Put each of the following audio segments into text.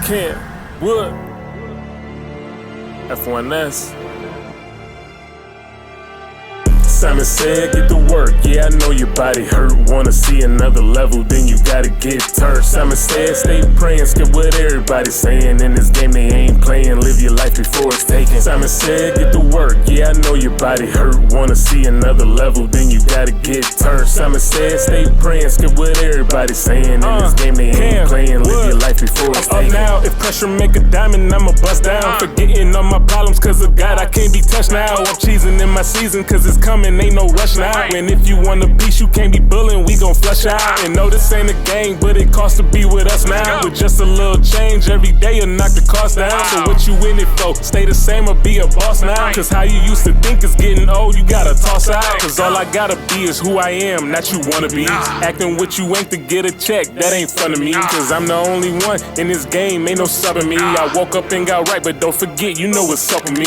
KamWood, F1S. Simon said, get to work, yeah, I know your body hurt. Wanna see another level, then you gotta get turned. Simon said, stay praying, skip what everybody's saying. In this game they ain't playing, live your life before it's taken. Simon said, get to work, yeah, I know your body hurt. Wanna see another level, then you gotta get turned. Simon said, stay praying, skip what everybody's saying. In this game they ain't playing, live your life before it's taken. Now, if pressure make a diamond, I'ma bust down. Forgetting all my problems, cause of God, I can't be touched now. I'm cheesing in my season, cause it's coming. Ain't no rush now. And if you want a piece, you can't be bullying, we gon' flush out. And no, this ain't a game, but it costs to be with us now. With just a little change every day, you'll knock the cost down. So what you in it for? Stay the same or be a boss now? Cause how you used to think is getting old, you gotta toss out. Cause all I gotta be is who I am, not you wanna be. Acting what you ain't to get a check, that ain't fun to me. Cause I'm the only one in this game, ain't no subbing me. I woke up and got right, but don't forget, you know what's up with me.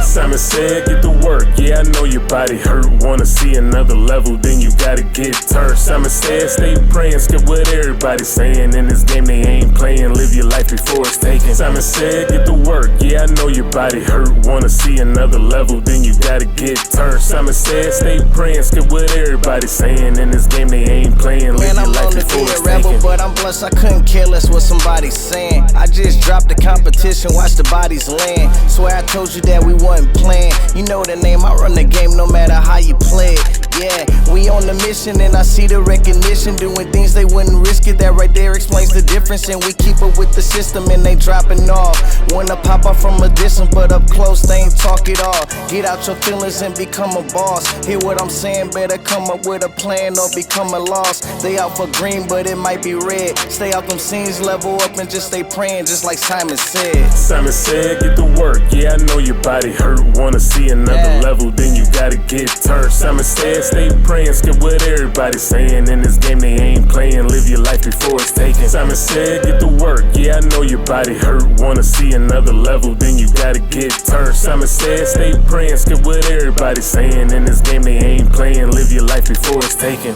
Simon said, get to work, yeah, I know your body hurt. Wanna see another level, then you gotta get turned. Simon said, stay praying, skip what everybody's saying. In this game they ain't playing, live your life before it's taken. Simon said, get to work, yeah, I know your body hurt. Wanna see another level, then you gotta get turned. Simon said, stay praying, skip what everybody's saying. In this game they ain't playing, live your life before it's taken. Man, I'm known to be a rebel, but I'm blessed, I couldn't care less what somebody's saying. I just dropped the competition, watch the bodies land. Swear I told you that we wasn't playing. You know the name, I run the game no matter how you play it. Yeah, we on the mission and I see the recognition. Doing things they wouldn't risk it, that right there explains the difference. And we keep up with the system and they dropping off. Wanna pop up from a distance, but up close they ain't talk it all. Get out your feelings and become a boss. Hear what I'm saying, better come up with a plan or become a loss. They out for green, but it might be red. Stay out them scenes, level up and just stay praying, just like Simon said. Simon said, get to work, yeah, I know your body hurt. Wanna see another level, then you gotta get turned. Simon said, stay praying, skip what everybody's saying. In this game they ain't playing, live your life before it's taken. Simon said, get to work, yeah, I know your body hurt. Wanna see another level, then you gotta get turned. Simon said, stay praying, skip what everybody's saying. In this game they ain't playing, live your life before it's taken.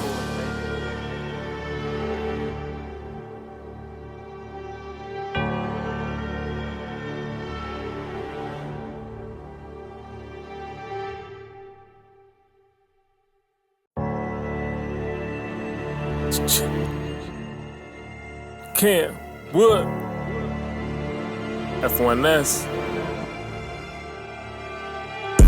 KamWood, F1S.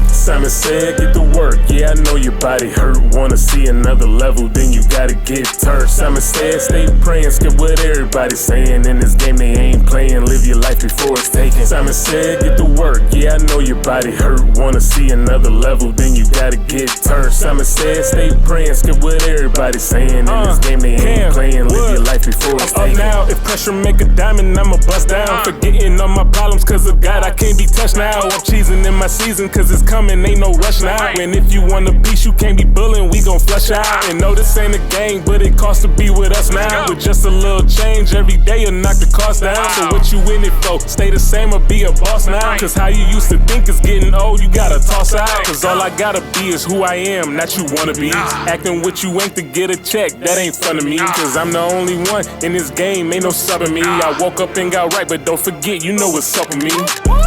Simon said, get to work, yeah, I know your body hurt. Wanna see another level, then you gotta get turned. Simon said, stay praying, skip what everybody's saying. In this game they ain't playing, live your life before it's taken. Simon said, get to work, yeah, I know your body hurt. Wanna see another level, then you gotta get turned. Simon said, stay praying, skip what everybody's saying. In this game they ain't playing, live your life before it's taken. Now, if pressure make a diamond, I'ma bust down. Forgetting all my problems, cause of God, I can't be touched now. I'm cheesing in my season, cause it's coming. Ain't no rush now. And if you want a piece, you can't be bullying, we gon' flush out. And no, this ain't a game, but it costs to be with us now. With just a little change every day, you'll knock the cost down. So what you in it for? Stay the same or be a boss now? Cause how you used to think is getting old, you gotta toss out. Cause all I gotta be is who I am, not you wanna be. Acting what you ain't to get a check, that ain't fun to me. Cause I'm the only one in this game, ain't no subbing me. I woke up and got right, but don't forget, you know what's up with me.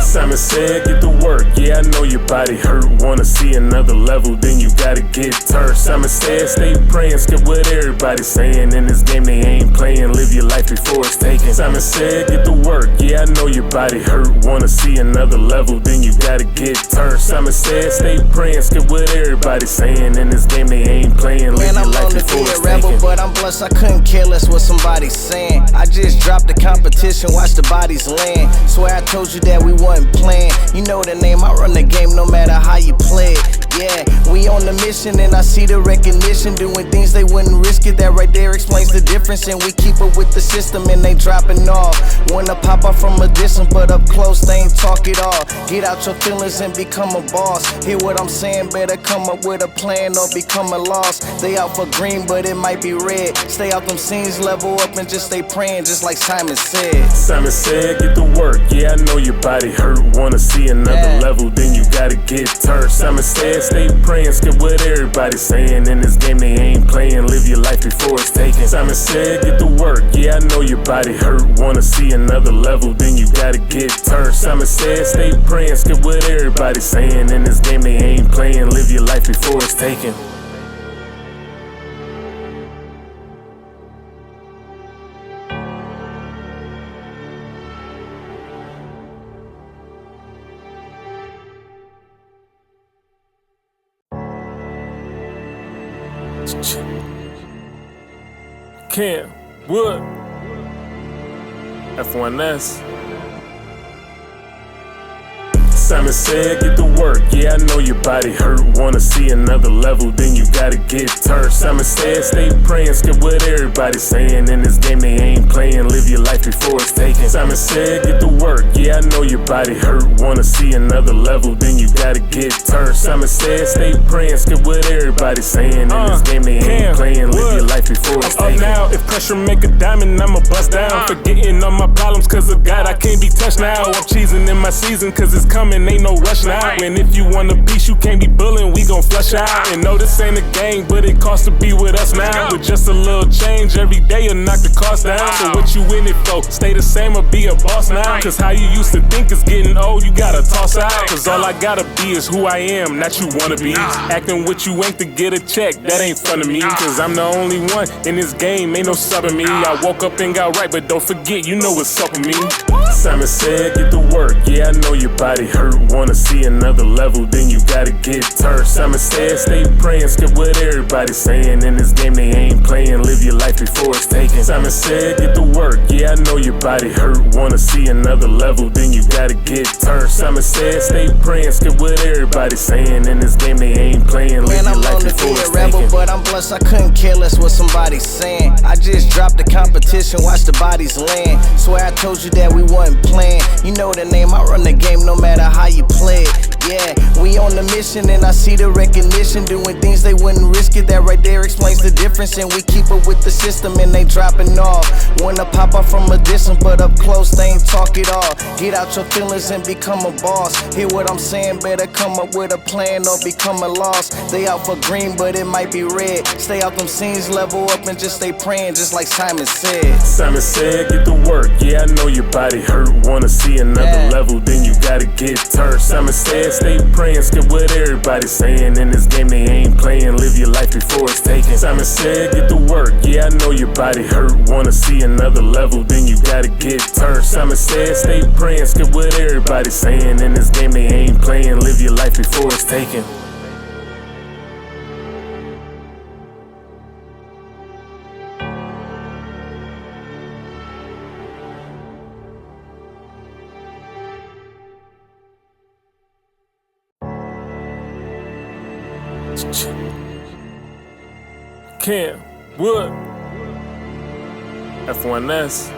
Simon said, get to work, yeah, I know your body hurt. Wanna see another level, then you gotta get turned. Simon said, stay praying, skip what everybody's saying. In this game they ain't playing, live your life before it's taken. Simon said, get to work, yeah, I know your body hurt. Wanna see another level, then you gotta get turned. Simon said, stay praying, skip what everybody's saying. In this game they ain't playing, live your life before it's taken. Man, I'm known to be a rebel, but I'm blessed, I couldn't care less what somebody's saying. I just dropped the competition, watch the bodies land. Swear I told you that we wasn't playing. You know the name, I run the game no matter how you play it. Yeah, we on the mission and I see the recognition. Doing things they wouldn't risk it, that right there explains the difference. And we keep up with the system and they dropping off. Wanna pop up from a distance, but up close they ain't talk it all. Get out your feelings and become a boss. Hear what I'm saying, better come up with a plan or become a loss. They out for green, but it might be red. red. Stay out them scenes, level up and just stay praying, just like Simon said. Simon said, get to work, yeah, I know your body hurt. Wanna see another level, then you gotta get turned. Simon said, stay praying, skip what everybody's saying. In this game they ain't playing, live your life before it's taken. Simon said, get to work, yeah, I know your body hurt. Wanna see another level, then you gotta get turned. Simon said, stay praying, skip what everybody's saying. In this game they ain't playing, live your life before it's taken. KamWood F1S. Simon said, get to work, yeah, I know your body hurt. Wanna see another level, then you gotta get turned. Simon said, stay praying, skip what everybody's saying. In this game they ain't playing, live your life before it's taken. Simon said, get to work, yeah, I know your body hurt. Wanna see another level, then you gotta get turned. Simon said, stay praying, skip what everybody's saying. In this game they ain't playing, live your life before it's taken. Now, if pressure make a diamond, I'ma bust down. Forgetting all my problems, cause of God, I can't be touched now. I'm cheesing in my season, cause it's coming. Ain't no rush now. And if you want a piece, you can't be bullying, we gon' flush out. And no, this ain't a game, but it costs to be with us now. With just a little change every day, you'll knock the cost down. So what you in it for? Stay the same or be a boss now? Cause how you used to think is getting old, you gotta toss out. Cause all I gotta be is who I am, not you wanna be. Acting what you ain't to get a check, that ain't fun to me. Cause I'm the only one in this game, ain't no subbing me. I woke up and got right, but don't forget, you know what's up with me. Simon said, get to work, yeah, I know your body hurt. Wanna see another level, then you gotta get turned. Simon said, stay praying, skip what everybody's saying. In this game they ain't playing, live your life before it's taken. Simon said, get to work, yeah, I know your body hurt. Wanna see another level, then you gotta get turned. Simon said, stay praying, skip what everybody's saying. In this game they ain't playing, live your life before it's taken. Man, I'm known to be a rebel, but I'm blessed, I couldn't care less what somebody's saying. I just dropped the competition, watch the bodies land. Swear I told you that we wasn't playing. You know the name, I run the game no matter how you play it. Yeah, we on the mission and I see the recognition. Doing things they wouldn't risk it, that right there explains the difference. And we keep up with the system and they dropping off. Wanna pop up from a distance, but up close they ain't talk it all. Get out your feelings and become a boss. Hear what I'm saying, better come up with a plan or become a loss. They out for green, but it might be red. Stay out them scenes, level up and just stay praying, just like Simon said. Simon said, get to work, yeah, I know your body hurt. Wanna see another level, then you gotta get turned. Simon said, stay praying, skip what everybody's saying. In this game they ain't playing, live your life before it's taken. Simon said, get to work, yeah, I know your body hurt. Wanna see another level, then you gotta get turned. Simon said, stay praying, skip what everybody's saying. In this game they ain't playing, live your life before it's taken. KamWood F1S.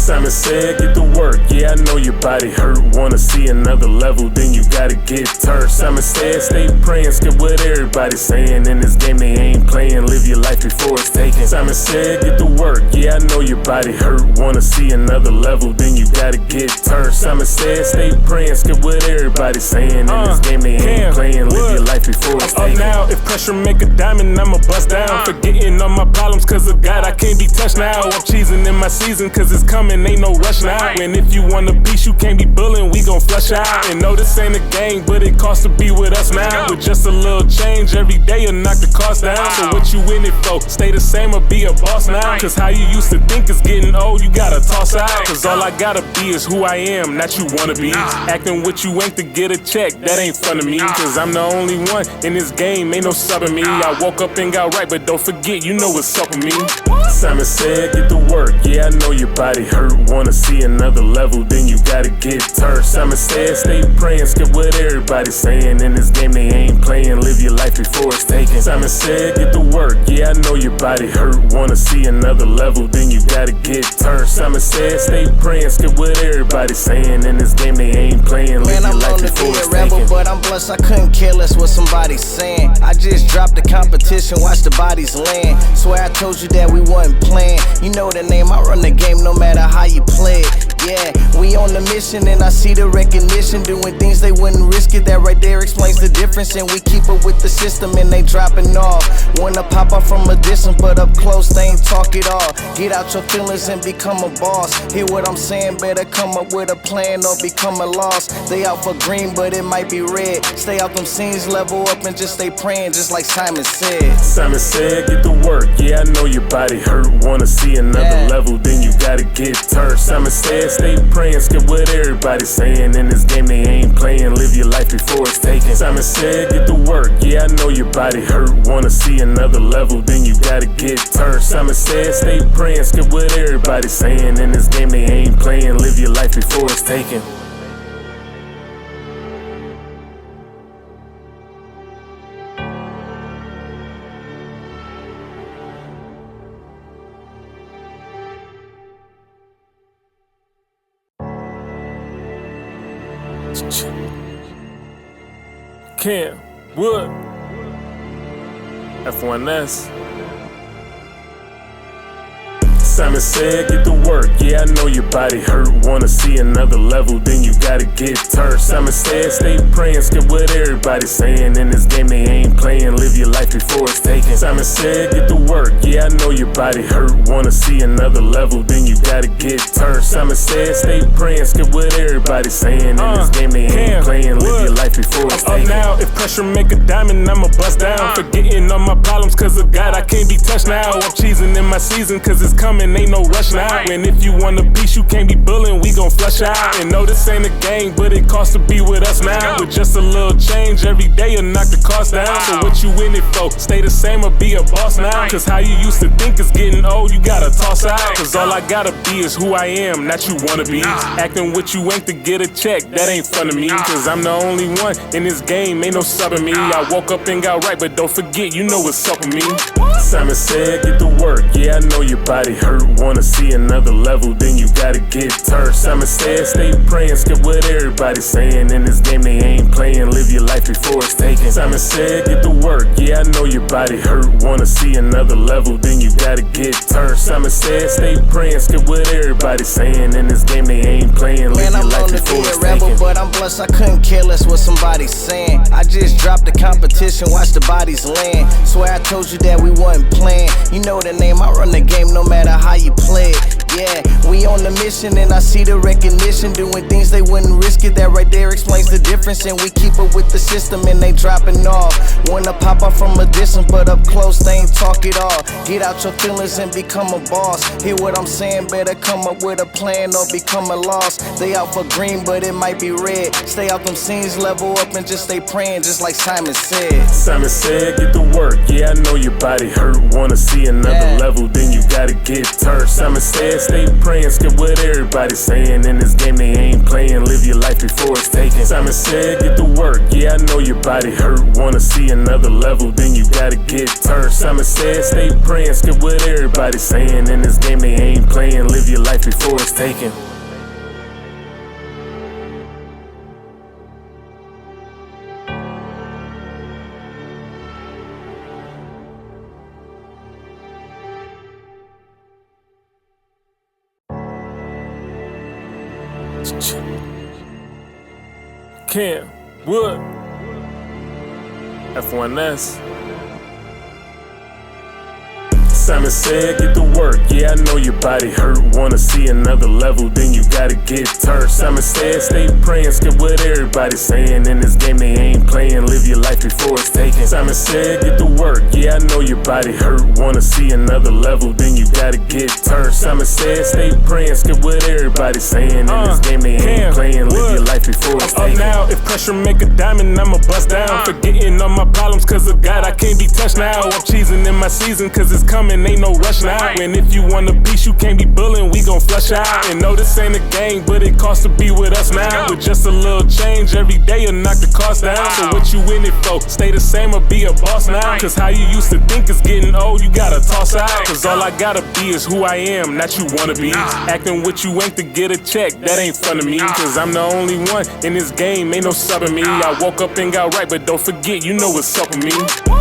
Simon said, get to work, yeah, I know your body hurt. Wanna see another level, then you gotta get turned. Simon said, stay praying, skip what everybody's saying. In this game they ain't playing, live your life before it's taken. Simon said, get to work, yeah, I know your body hurt. Wanna see another level, then you gotta get turned. Simon said, stay praying, skip what everybody's saying. In this game they ain't playing, live your life before it's taken. Now, if pressure make a diamond, I'ma bust down. Forgetting all my problems, cause of God, I can't be touched now. I'm cheesing in my season, cause it's coming. Ain't no rush now. And if you want a piece, you can't be bullying, we gon' flush out. And no, this ain't a game, but it costs to be with us now. With just a little change every day, you'll knock the cost down. So what you in it for? Stay the same or be a boss now? Cause how you used to think is getting old, you gotta toss out. Cause all I gotta be is who I am, not you wanna be. Acting what you ain't to get a check, that ain't fun to me. Cause I'm the only one in this game, ain't no subbing me. I woke up and got right, but don't forget, you know what's up with me. Simon said, get to work, yeah, I know your body hurt. Wanna see another level, then you gotta get turned. Simon said, stay praying, skip what everybody's saying. In this game they ain't playing, live your life before it's taken. Simon said, get to work, yeah, I know your body hurt. Wanna see another level, then you gotta get turned. Simon said, stay praying, skip what everybody's saying. In this game they ain't playing, live your life before it's taken. Man, I'm known to be a rebel, but I'm blessed, I couldn't care less what somebody's saying. I just dropped the competition, watch the bodies land. Swear I told you that we wasn't playing. You know the name, I run the game no matter how you play it. Yeah, we on the mission and I see the recognition. Doing things they wouldn't risk it, that right there explains the difference. And we keep up with the system and they dropping off. Wanna pop up from a distance, but up close they ain't talk it all. Get out your feelings and become a boss. Hear what I'm saying, better come up with a plan or become a loss. They out for green, but it might be red. Stay out them scenes, level up and just stay praying, just like Simon said. Simon said, get to work, yeah, I know your body hurt. Wanna see another level, then you gotta get turned. Simon said, stay praying, skip what everybody's saying. In this game they ain't playing, live your life before it's taken. Simon said, get to work, yeah, I know your body hurt. Wanna see another level, then you gotta get turned. Simon said, stay praying, skip what everybody's saying. In this game they ain't playing, live your life before it's taken. KamWood F1S. Simon said, get to work, yeah, I know your body hurt. Wanna see another level, then you gotta get turned. Simon said, stay praying, skip what everybody's saying. In this game they ain't playing, live your life before it's taken. Simon said, get to work, yeah, I know your body hurt. Wanna see another level, then you gotta get turned. Simon said, stay praying, skip what everybody's saying. In this game they ain't playing, live your life before it's taken. Now, if pressure make a diamond, I'ma bust down. Forgetting all my problems, cause of God, I can't be touched now. I'm cheesing in my season, cause it's coming. Ain't no rush now. And if you want a piece, you can't be bullying, we gon' flush out. And no, this ain't a game, but it costs to be with us now. With just a little change every day, you'll knock the cost down. So what you in it for? Stay the same or be a boss now? Cause how you used to think is getting old, you gotta toss out. Cause all I gotta be is who I am, not you wanna be. Acting what you ain't to get a check, that ain't fun to me. Cause I'm the only one in this game, ain't no subbing me. I woke up and got right, but don't forget, you know what's up with me. Simon said, get to work, yeah, I know your body hurt. Wanna see another level, then you gotta get turned. Simon said, stay praying, skip what everybody's saying. In this game they ain't playing, live your life before it's taken. Simon said, get to work, yeah, I know your body hurt. Wanna see another level, then you gotta get turned. Simon said, stay praying, skip what everybody's saying. In this game they ain't playing, live your life before it's taken. Man, I'm known to be a rebel, but I'm blessed, I couldn't care less what somebody's saying. I just dropped the competition, watch the bodies land. Swear I told you that we wasn't playing. You know the name, I run the game no matter how you play it. Yeah, we on the mission and I see the recognition. Doing things they wouldn't risk it, that right there explains the difference. And we keep up with the system and they dropping off. Wanna pop up from a distance, but up close they ain't talk it all. Get out your feelings and become a boss. Hear what I'm saying, better come up with a plan or become a loss. They out for green, but it might be red. Stay out them scenes, level up and just stay praying, just like Simon said. Simon said, get to work, yeah, I know your body hurt. Wanna see another level, then you gotta get turned. Simon said, stay praying, skip what everybody's saying. In this game they ain't playing, live your life before it's taken. Simon said, get to work, yeah, I know your body hurt. Wanna see another level, then you gotta get turned. Simon said, stay praying, skip what everybody's saying. In this game they ain't playing, live your life before it's taken. KamWood F1S. Simon said, get to work, yeah, I know your body hurt. Wanna see another level, then you gotta get turned. Simon said, stay praying, skip what everybody's saying. In this game they ain't playing, live your life before it's taken. Simon said, get to work, yeah, I know your body hurt. Wanna see another level, then you gotta get turned. Simon said, stay praying, skip what everybody's saying. In this game they ain't playing, live your life before it's taken. Now, if pressure make a diamond, I'ma bust down. Forgetting all my problems, cause of God, I can't be touched now. I'm cheesing in my season, cause it's coming. coming, ain't no rush now. And if you want a piece, you can't be bullying, we gon' flush out. And no, this ain't a gang, but it costs to be with us now. With just a little change every day, you'll knock the cost down. So what you in it for? Stay the same or be a boss now? Cause how you used to think is getting old, you gotta toss out. Cause all I gotta be is who I am, not you wanna be. Acting what you ain't to get a check, that ain't fun to me. Cause I'm the only one in this game, ain't no subbing me. I woke up and got right, but don't forget, you know what's up with me.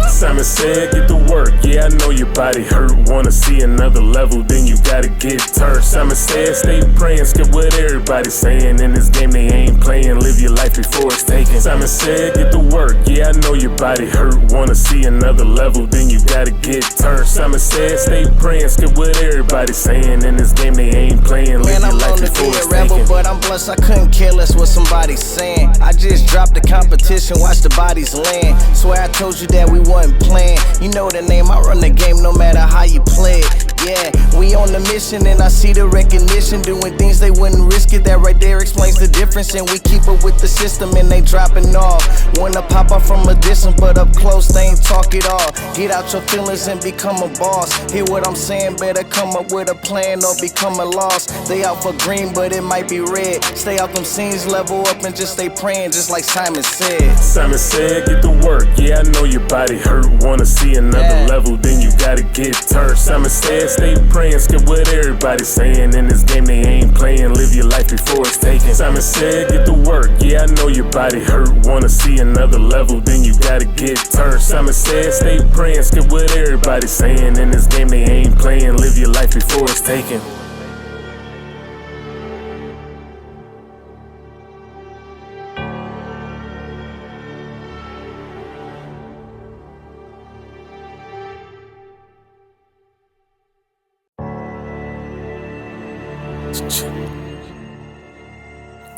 Simon said, get to work, yeah, I know your body hurt. Wanna see another level, then you gotta get turned. Simon said, stay praying, skip what everybody's saying. In this game they ain't playing, live your life before it's taken. Simon said, get to work, yeah, I know your body hurt. Wanna see another level, then you gotta get turned. Simon said, stay praying, skip what everybody's saying. In this game they ain't playing, live your life before it's taken. Man, I'm known to be a rebel, but I'm blessed, I couldn't care less what somebody's saying. I just dropped the competition, watch the bodies land. Swear I told you that we wasn't playing. You know the name, I run the game no matter how you play it. Yeah, we on the mission and I see the recognition. Doing things they wouldn't risk it, that right there explains the difference. And we keep up with the system and they dropping off. Wanna pop up from a distance, but up close they ain't talk it all. Get out your feelings and become a boss. Hear what I'm saying, better come up with a plan or become a loss. They out for green, but it might be red. Stay out them scenes, level up and just stay praying, just like Simon said. Simon said, get to work, yeah, I know your body hurt. Wanna see another level, then you gotta get turned. Simon said, stay praying, skip what everybody's saying. In this game they ain't playing, live your life before it's taken. Simon said, get to work, yeah, I know your body hurt. Wanna see another level, then you gotta get turned. Simon said, stay praying, skip what everybody's saying. In this game they ain't playing, live your life before it's taken.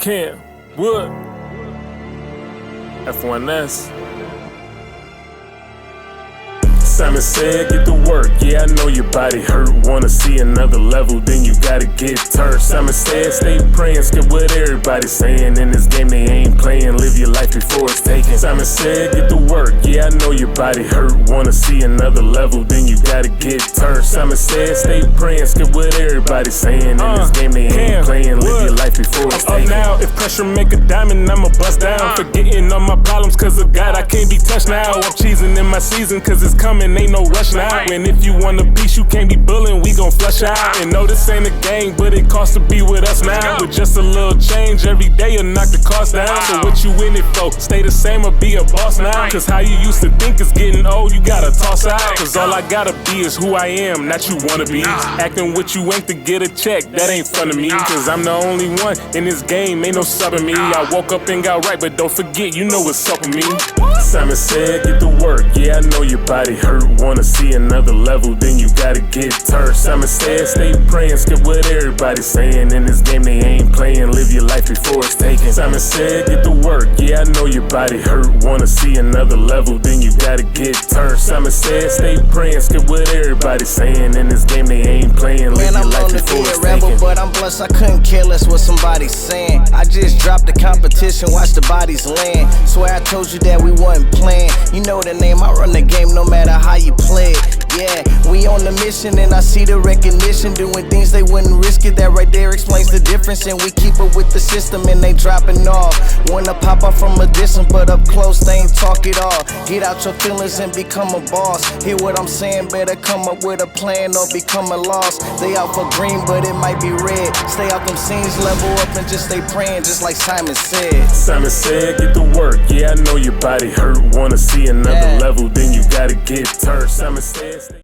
KamWood F1S. Simon said, get to work, yeah, I know your body hurt. Wanna see another level, then you gotta get turned. Simon said, stay praying, skip what everybody's saying. In this game they ain't playing, live your life before it's taken. Simon said, get to work, yeah, I know your body hurt. Wanna see another level, then you gotta get turned. Simon said, stay praying, skip what everybody's saying. In this game they ain't playing, live your life before it's taken. Now, if pressure make a diamond, I'ma bust down. Forgetting all my problems, cause of God, I can't be touched now. I'm cheesing in my season, cause it's coming, ain't no rush now. And if you want a piece, you can't be bullying, we gon' flush out. And no, this ain't a gang, but it costs to be with us now. With just a little change every day, you'll knock the cost down. So what you in it for? Stay the same or be a boss now? Cause how you used to think is getting old, you gotta toss out. Cause all I gotta be is who I am, not you wanna be. Acting what you ain't to get a check, that ain't fun to me. Cause I'm the only one in this game, ain't no subbing me. I woke up and got right, but don't forget, you know what's up with me. Simon said, get to work, yeah, I know your body hurt. Wanna see another level, then you gotta get turned. Simon said, stay praying, skip what everybody's saying. In this game they ain't playing, live your life before it's taken. Simon said, get to work, yeah, I know your body hurt. Wanna see another level, then you gotta get turned. Simon said, stay praying, skip what everybody's saying. In this game they ain't playing, live your life before it's taken. Man, I'm known to be a rebel, but I'm blessed, I couldn't care less what somebody's saying. I just dropped the competition, watch the bodies land. Swear I told you that we wasn't playing. You know the name, I run the game no matter how you play it. Yeah, we on the mission and I see the recognition. Doing things they wouldn't risk it, that right there explains the difference. And we keep up with the system and they dropping off. Wanna pop up from a distance, but up close they ain't talk it all. Get out your feelings and become a boss. Hear what I'm saying, better come up with a plan or become a loss. They out for green, but it might be red. Stay out them scenes, level up and just stay praying, just like Simon said. Simon said, get to work, yeah, I know your body hurt. Wanna see another level, then you gotta get turned. Simon said,